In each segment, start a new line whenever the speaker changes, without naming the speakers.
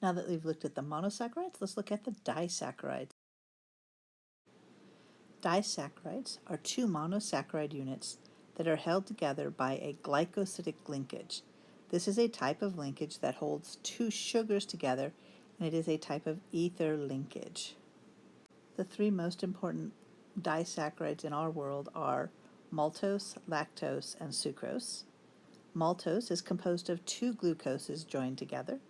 Now that we've looked at the monosaccharides, let's look at the disaccharides. Disaccharides are two monosaccharide units that are held together by a glycosidic linkage. This is a type of linkage that holds two sugars together, and it is a type of ether linkage. The three most important disaccharides in our world are maltose, lactose, and sucrose. Maltose is composed of two glucoses joined together.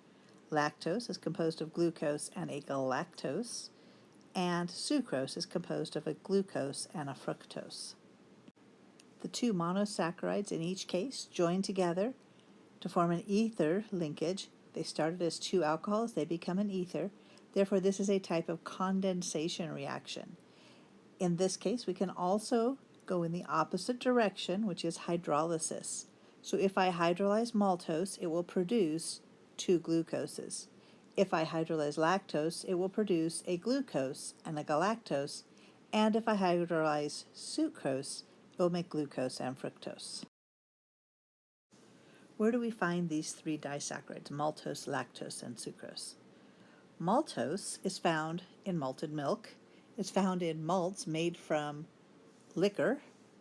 Lactose is composed of glucose and a galactose, and sucrose is composed of a glucose and a fructose. The two monosaccharides in each case join together to form an ether linkage. They started as two alcohols, they become an ether. Therefore, this is a type of condensation reaction. In this case, we can also go in the opposite direction, which is hydrolysis. So if I hydrolyze maltose, it will produce two glucoses. If I hydrolyze lactose, it will produce a glucose and a galactose. And if I hydrolyze sucrose, it will make glucose and fructose. Where do we find these three disaccharides, maltose, lactose, and sucrose? Maltose is found in malted milk. It's found in malts made from liquor,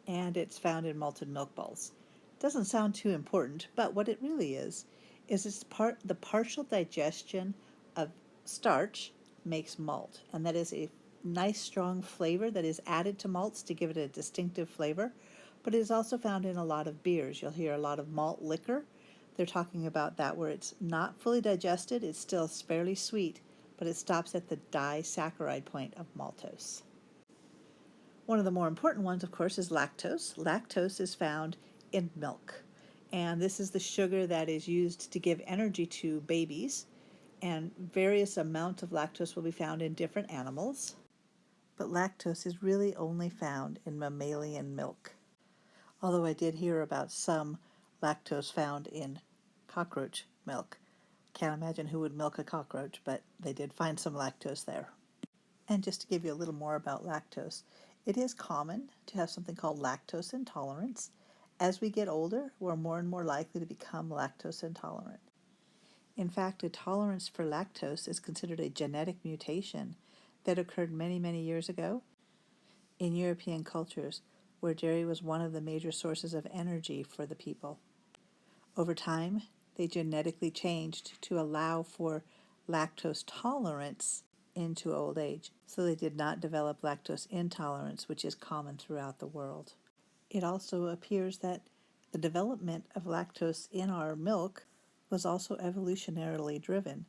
and it's found in malted milk balls. Doesn't sound too important, but what it really is it's the partial digestion of starch makes malt, and that is a nice strong flavor that is added to malts to give it a distinctive flavor, but it is also found in a lot of beers. You'll hear a lot of malt liquor. They're talking about that where it's not fully digested, it's still fairly sweet, but it stops at the disaccharide point of maltose. One of the more important ones, of course, is lactose. Lactose is found in milk, and this is the sugar that is used to give energy to babies, and various amounts of lactose will be found in different animals, but lactose is really only found in mammalian milk. Although I did hear about some lactose found in cockroach milk. Can't imagine who would milk a cockroach, but they did find some lactose there. And just to give you a little more about lactose, it is common to have something called lactose intolerance. As we get older, we're more and more likely to become lactose intolerant. In fact, a tolerance for lactose is considered a genetic mutation that occurred many, many years ago in European cultures where dairy was one of the major sources of energy for the people. Over time, they genetically changed to allow for lactose tolerance into old age, so they did not develop lactose intolerance, which is common throughout the world. It also appears that the development of lactose in our milk was also evolutionarily driven.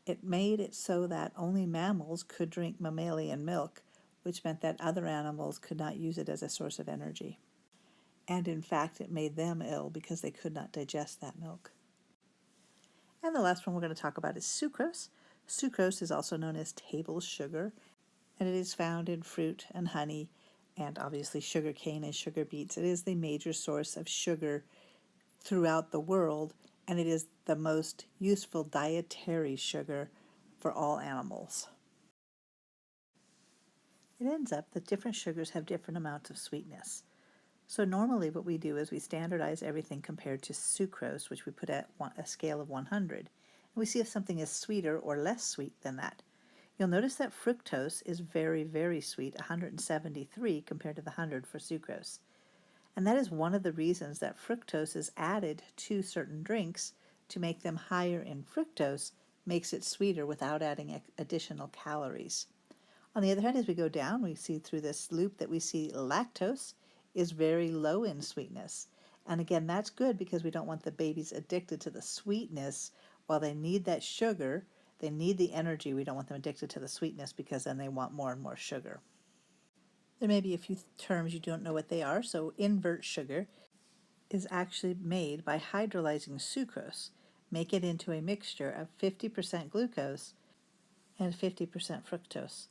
It made it so that only mammals could drink mammalian milk, which meant that other animals could not use it as a source of energy. And in fact, it made them ill because they could not digest that milk. And the last one we're going to talk about is sucrose. Sucrose is also known as table sugar, and it is found in fruit and honey, and obviously sugar cane and sugar beets. It is the major source of sugar throughout the world, and it is the most useful dietary sugar for all animals. It ends up that different sugars have different amounts of sweetness. So normally what we do is we standardize everything compared to sucrose, which we put at a scale of 100. And we see if something is sweeter or less sweet than that. You'll notice that fructose is very, very sweet, 173 compared to the 100 for sucrose. And that is one of the reasons that fructose is added to certain drinks to make them higher in fructose, makes it sweeter without adding additional calories. On the other hand, as we go down, we see through this loop that we see lactose is very low in sweetness. And again, that's good because we don't want the babies addicted to the sweetness. While they need that sugar, they need the energy. We don't want them addicted to the sweetness because then they want more and more sugar. There may be a few terms you don't know what they are. So invert sugar is actually made by hydrolyzing sucrose. Make it into a mixture of 50% glucose and 50% fructose.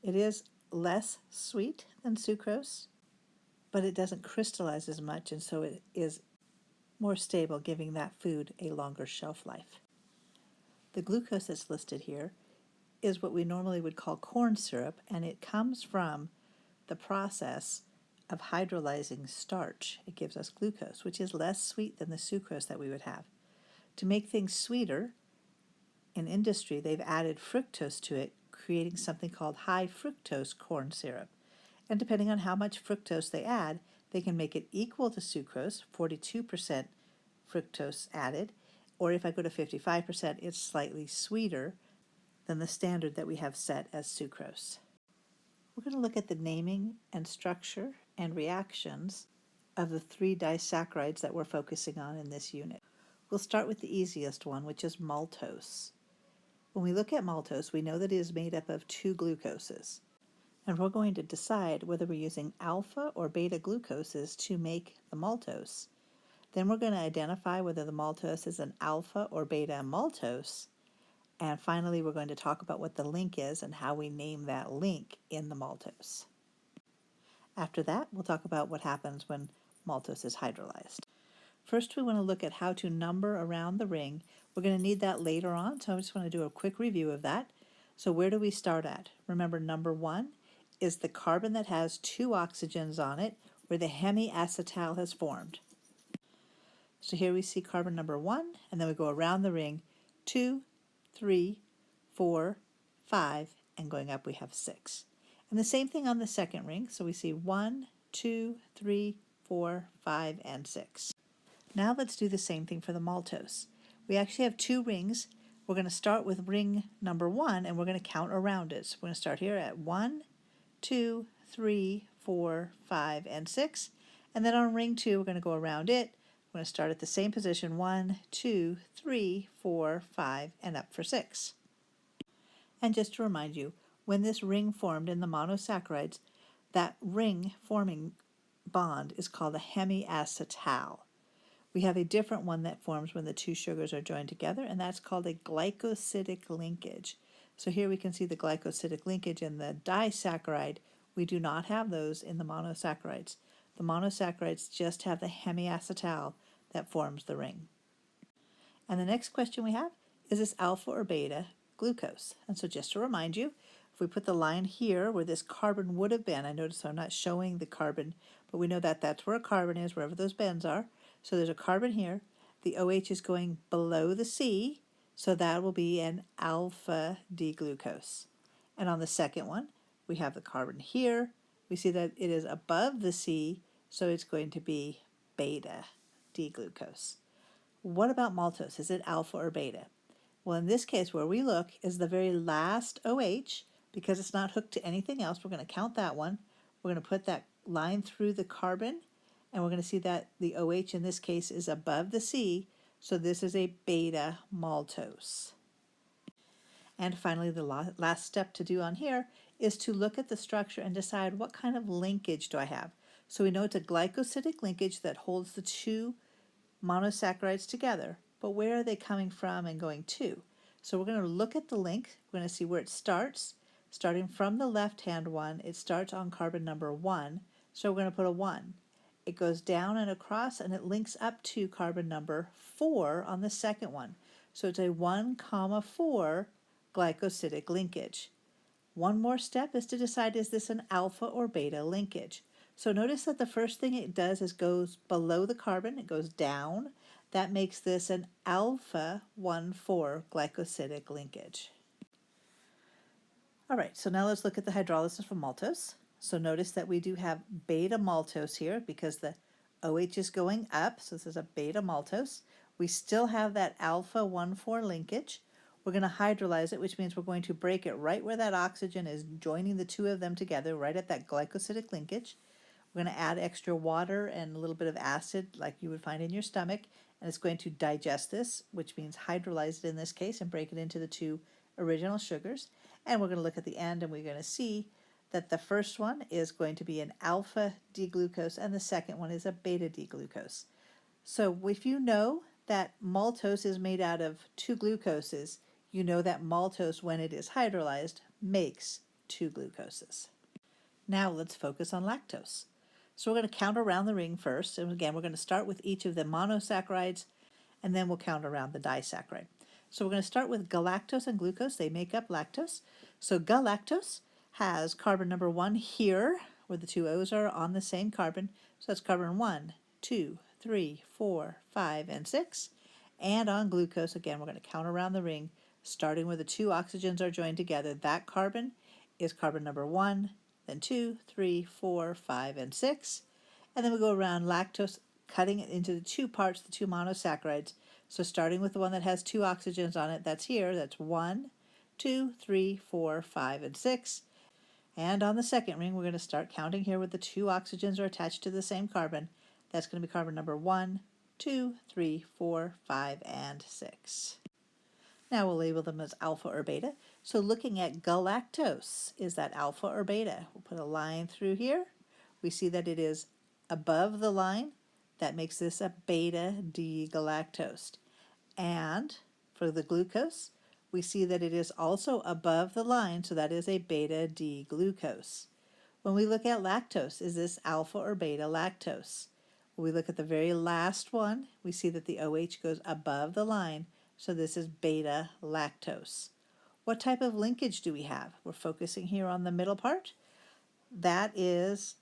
It is less sweet than sucrose, but it doesn't crystallize as much, and so it is more stable, giving that food a longer shelf life. The glucose that's listed here is what we normally would call corn syrup, and it comes from the process of hydrolyzing starch. It gives us glucose, which is less sweet than the sucrose that we would have. To make things sweeter, in industry, they've added fructose to it, creating something called high fructose corn syrup. And depending on how much fructose they add, they can make it equal to sucrose, 42% fructose added, or if I go to 55%, it's slightly sweeter than the standard that we have set as sucrose. We're going to look at the naming and structure and reactions of the 3 disaccharides that we're focusing on in this unit. We'll start with the easiest one, which is maltose. When we look at maltose, we know that it is made up of 2 glucoses, and we're going to decide whether we're using alpha or beta glucoses to make the maltose. Then we're going to identify whether the maltose is an alpha or beta maltose, and finally we're going to talk about what the link is and how we name that link in the maltose. After that, we'll talk about what happens when maltose is hydrolyzed. First, we want to look at how to number around the ring. We're going to need that later on, so I just want to do a quick review of that. So where do we start at? Remember, number 1 is the carbon that has 2 oxygens on it, where the hemiacetal has formed. So here we see carbon number 1, and then we go around the ring, 2, 3, 4, 5, and going up we have 6. And the same thing on the second ring, so we see 1, 2, 3, 4, 5, and 6. Now let's do the same thing for the maltose. We actually have 2 rings. We're going to start with ring number 1, and we're going to count around it. So we're going to start here at 1, 2, 3, 4, 5, and 6. And then on ring 2, we're going to go around it. We're going to start at the same position, 1, 2, 3, 4, 5, and up for 6. And just to remind you, when this ring formed in the monosaccharides, that ring forming bond is called a hemiacetal. We have a different one that forms when the 2 sugars are joined together, and that's called a glycosidic linkage. So here we can see the glycosidic linkage in the disaccharide. We do not have those in the monosaccharides. The monosaccharides just have the hemiacetal that forms the ring. And the next question we have, is this alpha or beta glucose? And so just to remind you, if we put the line here where this carbon would have been, I notice I'm not showing the carbon, but we know that that's where a carbon is, wherever those bends are. So there's a carbon here. The OH is going below the C, so that will be an alpha D-glucose. And on the second one, we have the carbon here. We see that it is above the C, so it's going to be beta D-glucose. What about maltose? Is it alpha or beta? Well, in this case, where we look is the very last OH, because it's not hooked to anything else. We're going to count that one. We're going to put that line through the carbon, and we're going to see that the OH in this case is above the C, so this is a beta maltose. And finally, the last step to do on here is to look at the structure and decide what kind of linkage do I have. So we know it's a glycosidic linkage that holds the 2 monosaccharides together, but where are they coming from and going to? So we're going to look at the link. We're going to see where it starts. Starting from the left-hand one, it starts on carbon number 1, so we're going to put a 1. It goes down and across, and it links up to carbon number 4 on the second one. So it's a 1, 4 glycosidic linkage. One more step is to decide, is this an alpha or beta linkage? So notice that the first thing it does is goes below the carbon, it goes down. That makes this an alpha 1,4 glycosidic linkage. All right, so now let's look at the hydrolysis for maltose. So notice that we do have beta maltose here because the OH is going up, so this is a beta maltose. We still have that alpha 1,4 linkage. We're going to hydrolyze it, which means we're going to break it right where that oxygen is joining the 2 of them together, right at that glycosidic linkage. We're going to add extra water and a little bit of acid like you would find in your stomach, and it's going to digest this, which means hydrolyze it in this case and break it into the 2 original sugars. And we're going to look at the end, and we're going to see that the first one is going to be an alpha D-glucose and the second one is a beta D-glucose. So if you know that maltose is made out of 2 glucoses, you know that maltose, when it is hydrolyzed, makes 2 glucoses. Now let's focus on lactose. So we're going to count around the ring first, and again we're going to start with each of the monosaccharides, and then we'll count around the disaccharide. So we're going to start with galactose and glucose. They make up lactose. So galactose has carbon number 1 here, where the 2 O's are on the same carbon. So that's carbon 1, 2, 3, 4, 5, and 6. And on glucose, again, we're going to count around the ring. starting where the two oxygens are joined together. That carbon is carbon number 1, then 2, 3, 4, 5, and 6. And then we go around lactose, cutting it into the two parts, the two monosaccharides. So starting with the one that has two oxygens on it, that's here, that's 1, 2, 3, 4, 5, and 6. And on the second ring, we're going to start counting here where the two oxygens are attached to the same carbon. That's going to be carbon number 1, 2, 3, 4, 5, and 6. Now we'll label them as alpha or beta. So looking at galactose, is that alpha or beta? We'll put a line through here. We see that it is above the line. That makes this a beta D-galactose. And for the glucose, we see that it is also above the line, so that is a beta D-glucose. When we look at lactose, is this alpha or beta lactose? When we look at the very last one, we see that the OH goes above the line, so this is beta lactose. What type of linkage do we have? We're focusing here on the middle part. That is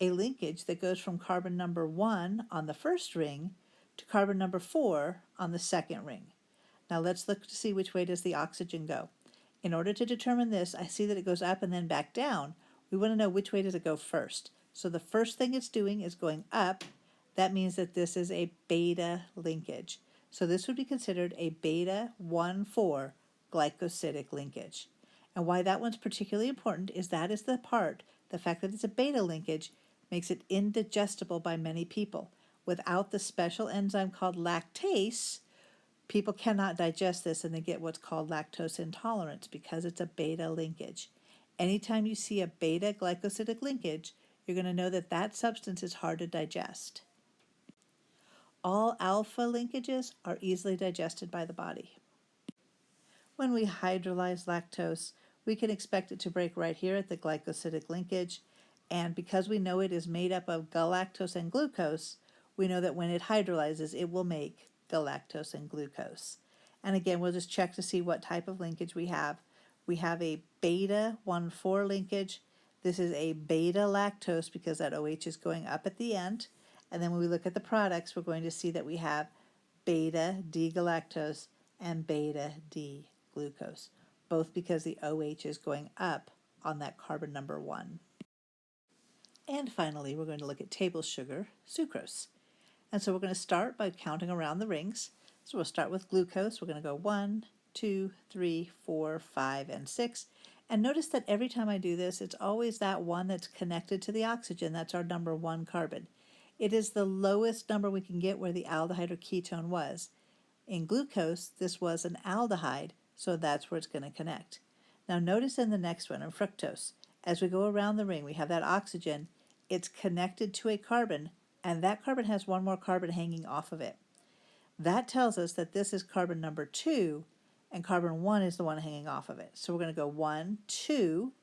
a linkage that goes from carbon number 1 on the first ring to carbon number 4 on the second ring. Now let's look to see which way does the oxygen go. In order to determine this, I see that it goes up and then back down. We want to know which way does it go first. So the first thing it's doing is going up. That means that this is a beta linkage. So this would be considered a beta 1,4 glycosidic linkage. And why that one's particularly important is that is the part, the fact that it's a beta linkage makes it indigestible by many people. Without the special enzyme called lactase, people cannot digest this and they get what's called lactose intolerance because it's a beta linkage. Anytime you see a beta glycosidic linkage, you're going to know that that substance is hard to digest. All alpha linkages are easily digested by the body. When we hydrolyze lactose, we can expect it to break right here at the glycosidic linkage, and because we know it is made up of galactose and glucose, we know that when it hydrolyzes, it will make galactose and glucose. And again, we'll just check to see what type of linkage we have. We have a beta 1,4 linkage. This is a beta lactose because that OH is going up at the end. And then when we look at the products, we're going to see that we have beta D-galactose and beta D-glucose, both because the OH is going up on that carbon number 1. And finally, we're going to look at table sugar, sucrose. And so we're going to start by counting around the rings. So we'll start with glucose. We're going to go 1, 2, 3, 4, 5, and 6. And notice that every time I do this, it's always that one that's connected to the oxygen. That's our number 1 carbon. It is the lowest number we can get where the aldehyde or ketone was. In glucose, this was an aldehyde, so that's where it's going to connect. Now notice in the next one, in fructose, as we go around the ring, we have that oxygen. It's connected to a carbon, and that carbon has one more carbon hanging off of it. That tells us that this is carbon number 2, and carbon 1 is the one hanging off of it. So we're going to go 1, 2,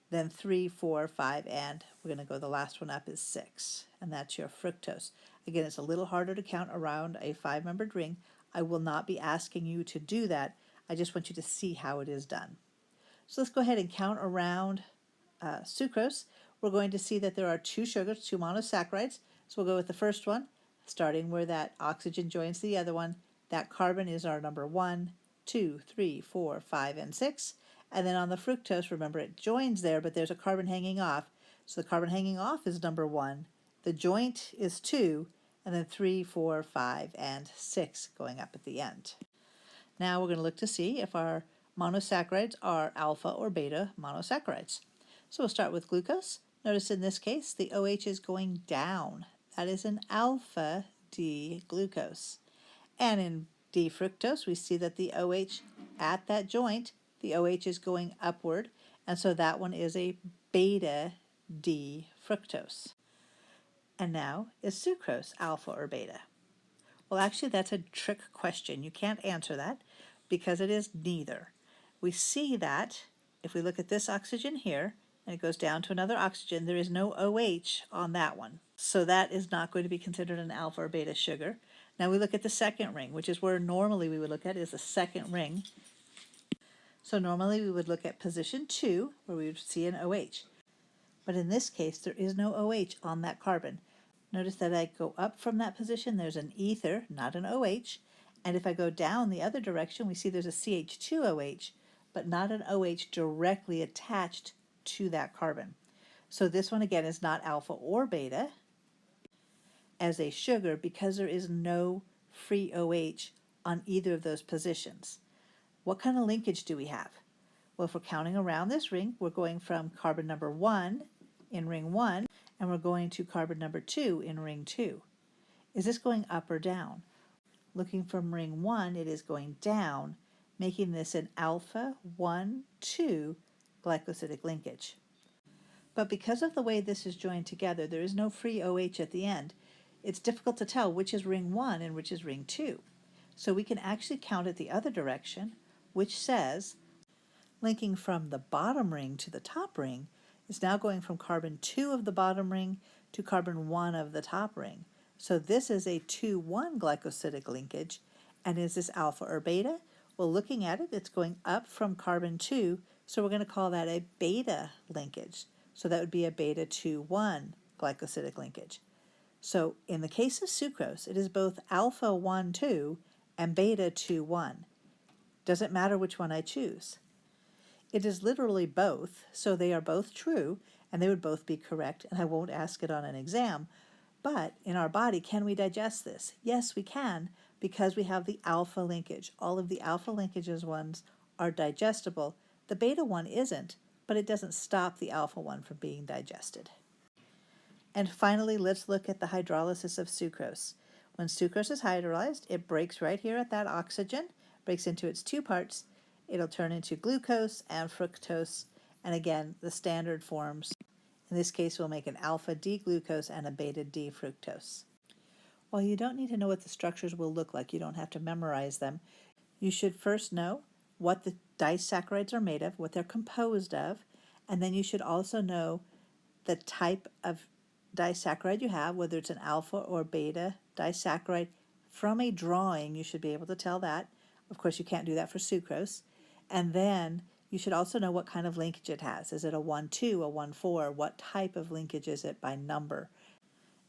then 3, 4, 5, and we're going to go the last one up is 6, and that's your fructose. Again, it's a little harder to count around a 5-membered ring. I will not be asking you to do that. I just want you to see how it is done. So let's go ahead and count around sucrose. We're going to see that there are 2 sugars, 2 monosaccharides. So we'll go with the first one, starting where that oxygen joins the other one. That carbon is our number 1, 2, 3, 4, 5, and 6. And then on the fructose, remember it joins there, but there's a carbon hanging off. So the carbon hanging off is number 1. The joint is 2, and then 3, 4, 5, and 6 going up at the end. Now we're going to look to see if our monosaccharides are alpha or beta monosaccharides. So we'll start with glucose. Notice in this case, the OH is going down. That is an alpha D-glucose. And in D-fructose, we see that the OH at that joint, the OH is going upward, and so that one is a beta D-fructose. And now, is sucrose alpha or beta? Well, actually, that's a trick question. You can't answer that because it is neither. We see that if we look at this oxygen here, and it goes down to another oxygen, there is no OH on that one. So that is not going to be considered an alpha or beta sugar. Now we look at the second ring, which is where normally we would look at is the second ring. So normally we would look at position 2, where we would see an OH. But in this case, there is no OH on that carbon. Notice that I go up from that position, there's an ether, not an OH, And if I go down the other direction, we see there's a CH2OH, but not an OH directly attached to that carbon. So this one again is not alpha or beta as a sugar because there is no free OH on either of those positions. What kind of linkage do we have? Well, if we're counting around this ring, we're going from carbon number 1 in ring 1, and we're going to carbon number 2 in ring 2. Is this going up or down? Looking from ring 1, it is going down, making this an alpha 1,2 glycosidic linkage. But because of the way this is joined together, there is no free OH at the end. It's difficult to tell which is ring 1 and which is ring 2. So we can actually count it the other direction, which says linking from the bottom ring to the top ring is now going from carbon 2 of the bottom ring to carbon 1 of the top ring. So this is a 2,1 glycosidic linkage. And is this alpha or beta? Well, looking at it, it's going up from carbon 2, so we're going to call that a beta linkage. So that would be a beta 2,1 glycosidic linkage. So in the case of sucrose, it is both alpha 1,2 and beta 2,1. Doesn't matter which one I choose. It is literally both, so they are both true, and they would both be correct, and I won't ask it on an exam. But in our body, can we digest this? Yes, we can, because we have the alpha linkage. All of the alpha linkages ones are digestible. The beta one isn't, but it doesn't stop the alpha one from being digested. And finally, let's look at the hydrolysis of sucrose. When sucrose is hydrolyzed, it breaks right here at that oxygen, breaks into its two parts. It'll turn into glucose and fructose, and again, the standard forms. In this case, we'll make an alpha D-glucose and a beta D-fructose. While you don't need to know what the structures will look like, you don't have to memorize them, you should first know what the disaccharides are made of, what they're composed of, and then you should also know the type of disaccharide you have, whether it's an alpha or beta disaccharide. From a drawing, you should be able to tell that. Of course, you can't do that for sucrose. And then you should also know what kind of linkage it has. Is it a 1,2, a 1,4? What type of linkage is it by number?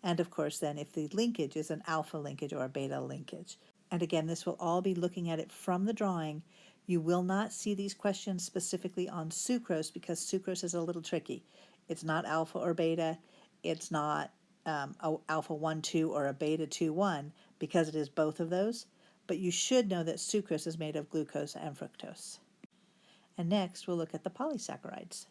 And of course, then if the linkage is an alpha linkage or a beta linkage. And again, this will all be looking at it from the drawing. You will not see these questions specifically on sucrose because sucrose is a little tricky. It's not alpha or beta. It's not a alpha 1,2 or a beta 2,1 because it is both of those. But you should know that sucrose is made of glucose and fructose. And next, we'll look at the polysaccharides.